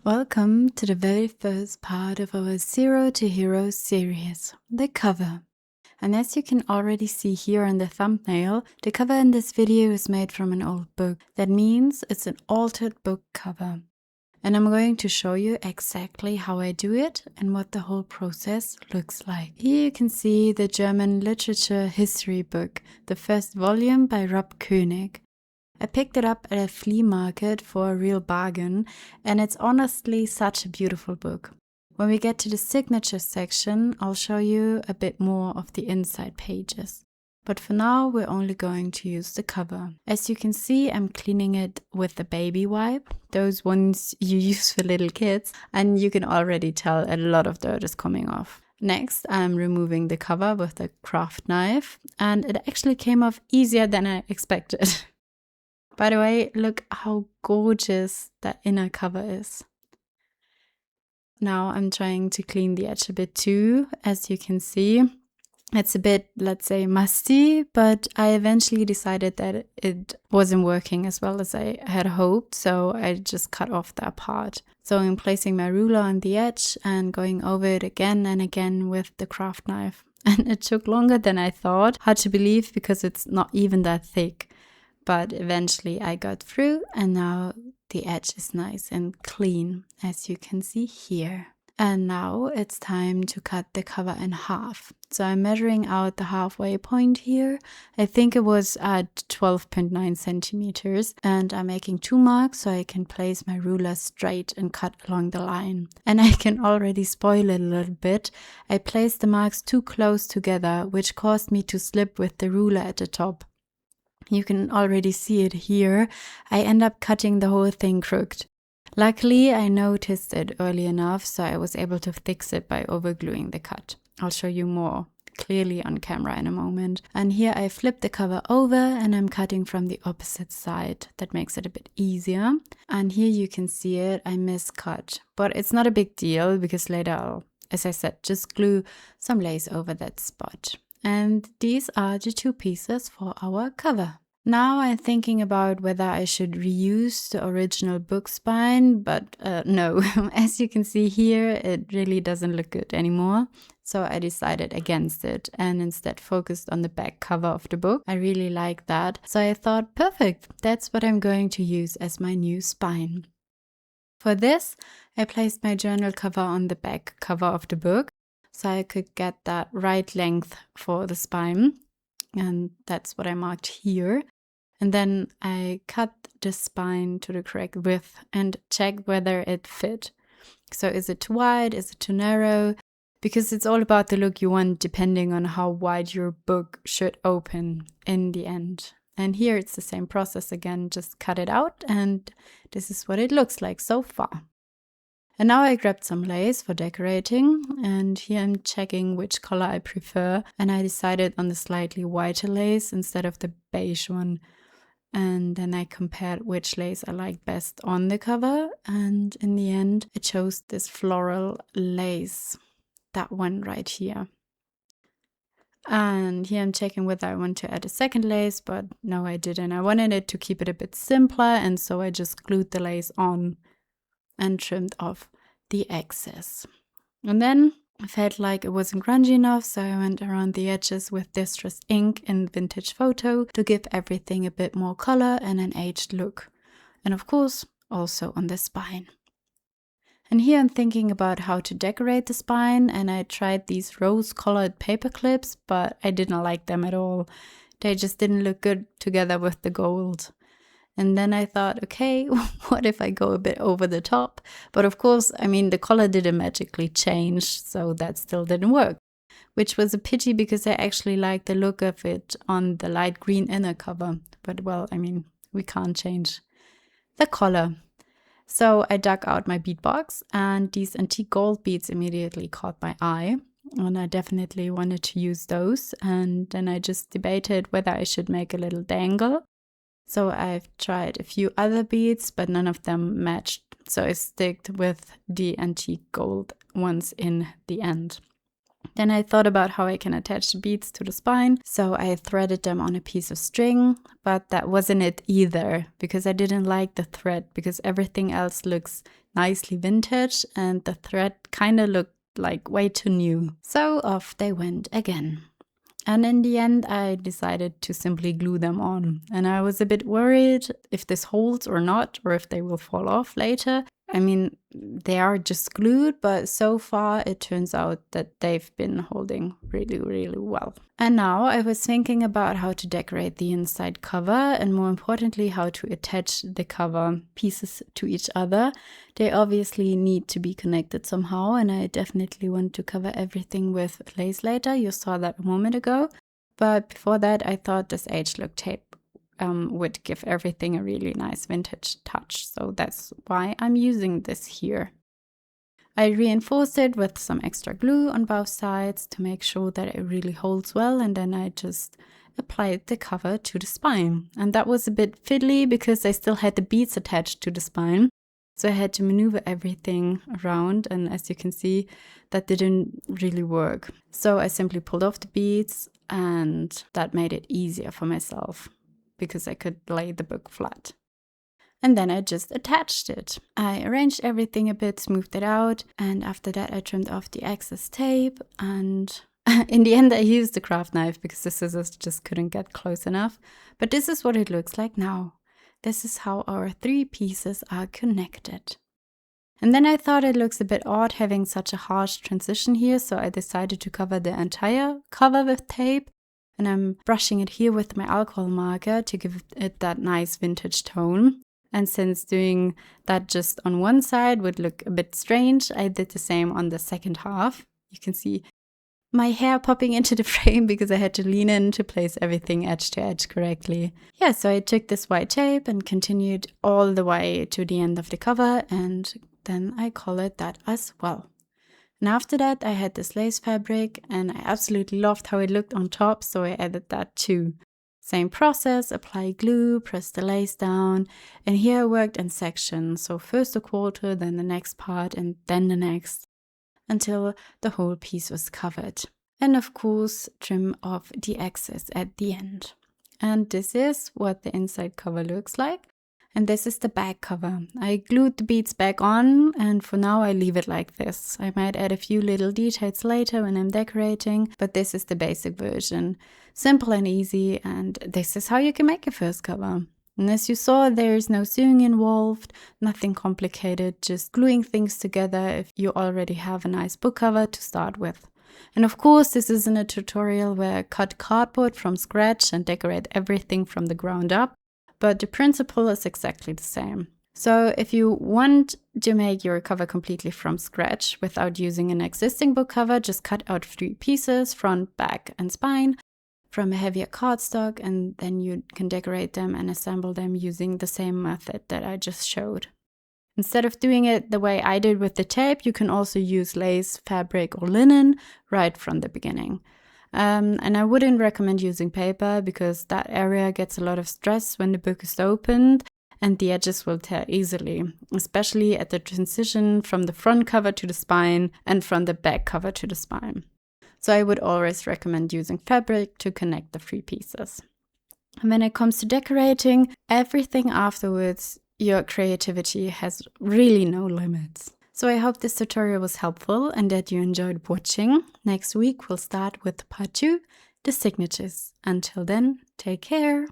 Welcome to the very first part of our Zero to Hero series, the cover. And as you can already see here in the thumbnail, the cover in this video is made from an old book. That means it's an altered book cover. And I'm going to show you exactly how I do it and what the whole process looks like. Here you can see the German literature history book, the first volume by Rob Koenig. I picked it up at a flea market for a real bargain, and it's honestly such a beautiful book. When we get to the signature section, I'll show you a bit more of the inside pages. But for now, we're only going to use the cover. As you can see, I'm cleaning it with the baby wipe, those ones you use for little kids, and you can already tell a lot of dirt is coming off. Next, I'm removing the cover with the craft knife, and it actually came off easier than I expected. By the way, look how gorgeous that inner cover is. Now I'm trying to clean the edge a bit too, as you can see. It's a bit, let's say, musty, but I eventually decided that it wasn't working as well as I had hoped, so I just cut off that part. So I'm placing my ruler on the edge and going over it again and again with the craft knife. And it took longer than I thought. Hard to believe because it's not even that thick. But eventually I got through, and now the edge is nice and clean, as you can see here. And now it's time to cut the cover in half. So I'm measuring out the halfway point here. I think it was at 12.9 centimeters. And I'm making 2 marks so I can place my ruler straight and cut along the line. And I can already spoil it a little bit. I placed the marks too close together, which caused me to slip with the ruler at the top. You can already see it here. I end up cutting the whole thing crooked. Luckily, I noticed it early enough, so I was able to fix it by overgluing the cut. I'll show you more clearly on camera in a moment. And here I flip the cover over and I'm cutting from the opposite side. That makes it a bit easier. And here you can see it, I miscut. But it's not a big deal because later I'll, as I said, just glue some lace over that spot. And these are the 2 pieces for our cover. Now I'm thinking about whether I should reuse the original book spine, but no. As you can see here, it really doesn't look good anymore. So I decided against it and instead focused on the back cover of the book. I really like that. So I thought, perfect, that's what I'm going to use as my new spine. For this, I placed my journal cover on the back cover of the book, so I could get that right length for the spine. And that's what I marked here. And then I cut the spine to the correct width and checked whether it fit. So is it too wide? Is it too narrow? Because it's all about the look you want depending on how wide your book should open in the end. And here it's the same process again, just cut it out and this is what it looks like so far. And now I grabbed some lace for decorating, and here I'm checking which color I prefer, and I decided on the slightly whiter lace instead of the beige one. And then I compared which lace I liked best on the cover, and in the end I chose this floral lace, that one right here. And here I'm checking whether I want to add a second lace, but no, I didn't. I wanted it to keep it a bit simpler, and so I just glued the lace on and trimmed off the excess. And then I felt like it wasn't grungy enough, so I went around the edges with distressed ink in Vintage Photo to give everything a bit more color and an aged look. And of course, also on the spine. And here I'm thinking about how to decorate the spine, and I tried these rose-colored paper clips, but I didn't like them at all. They just didn't look good together with the gold. And then I thought, okay, what if I go a bit over the top? But of course, I mean, the color didn't magically change, so that still didn't work. Which was a pity because I actually liked the look of it on the light green inner cover. But well, I mean, we can't change the color. So I dug out my bead box, and these antique gold beads immediately caught my eye. And I definitely wanted to use those. And then I just debated whether I should make a little dangle. So I've tried a few other beads, but none of them matched. So I sticked with the antique gold ones in the end. Then I thought about how I can attach the beads to the spine. So I threaded them on a piece of string, but that wasn't it either because I didn't like the thread because everything else looks nicely vintage and the thread kind of looked like way too new. So off they went again. And in the end, I decided to simply glue them on. And I was a bit worried if this holds or not, or if they will fall off later. I mean, they are just glued, but so far it turns out that they've been holding really, really well. And now I was thinking about how to decorate the inside cover and more importantly, how to attach the cover pieces to each other. They obviously need to be connected somehow, and I definitely want to cover everything with lace later. You saw that a moment ago. But before that, I thought this H-look tape would give everything a really nice vintage touch. So that's why I'm using this here. I reinforced it with some extra glue on both sides to make sure that it really holds well, and then I just applied the cover to the spine. And that was a bit fiddly because I still had the beads attached to the spine. So I had to maneuver everything around, and as you can see, that didn't really work. So I simply pulled off the beads, and that made it easier for myself because I could lay the book flat. And then I just attached it. I arranged everything a bit, smoothed it out, and after that I trimmed off the excess tape, and in the end I used the craft knife because the scissors just couldn't get close enough. But this is what it looks like now. This is how our 3 pieces are connected. And then I thought it looks a bit odd having such a harsh transition here, so I decided to cover the entire cover with tape. And I'm brushing it here with my alcohol marker to give it that nice vintage tone. And since doing that just on one side would look a bit strange, I did the same on the second half. You can see my hair popping into the frame because I had to lean in to place everything edge to edge correctly. Yeah, so I took this white tape and continued all the way to the end of the cover, and then I colored that as well. And after that, I had this lace fabric, and I absolutely loved how it looked on top, so I added that too. Same process, apply glue, press the lace down, and here I worked in sections. So first a quarter, then the next part, and then the next, until the whole piece was covered. And of course, trim off the excess at the end. And this is what the inside cover looks like. And this is the back cover. I glued the beads back on, and for now I leave it like this. I might add a few little details later when I'm decorating, but this is the basic version. Simple and easy, and this is how you can make a first cover. And as you saw, there is no sewing involved, nothing complicated, just gluing things together if you already have a nice book cover to start with. And of course, this isn't a tutorial where I cut cardboard from scratch and decorate everything from the ground up. But the principle is exactly the same. So if you want to make your cover completely from scratch without using an existing book cover, just cut out 3 pieces, front, back, and spine, from a heavier cardstock, and then you can decorate them and assemble them using the same method that I just showed. Instead of doing it the way I did with the tape, you can also use lace, fabric, or linen right from the beginning. And I wouldn't recommend using paper because that area gets a lot of stress when the book is opened and the edges will tear easily, especially at the transition from the front cover to the spine and from the back cover to the spine. So I would always recommend using fabric to connect the 3 pieces. And when it comes to decorating, everything afterwards, your creativity has really no limits. So I hope this tutorial was helpful and that you enjoyed watching. Next week we'll start with part 2, the signatures. Until then, take care!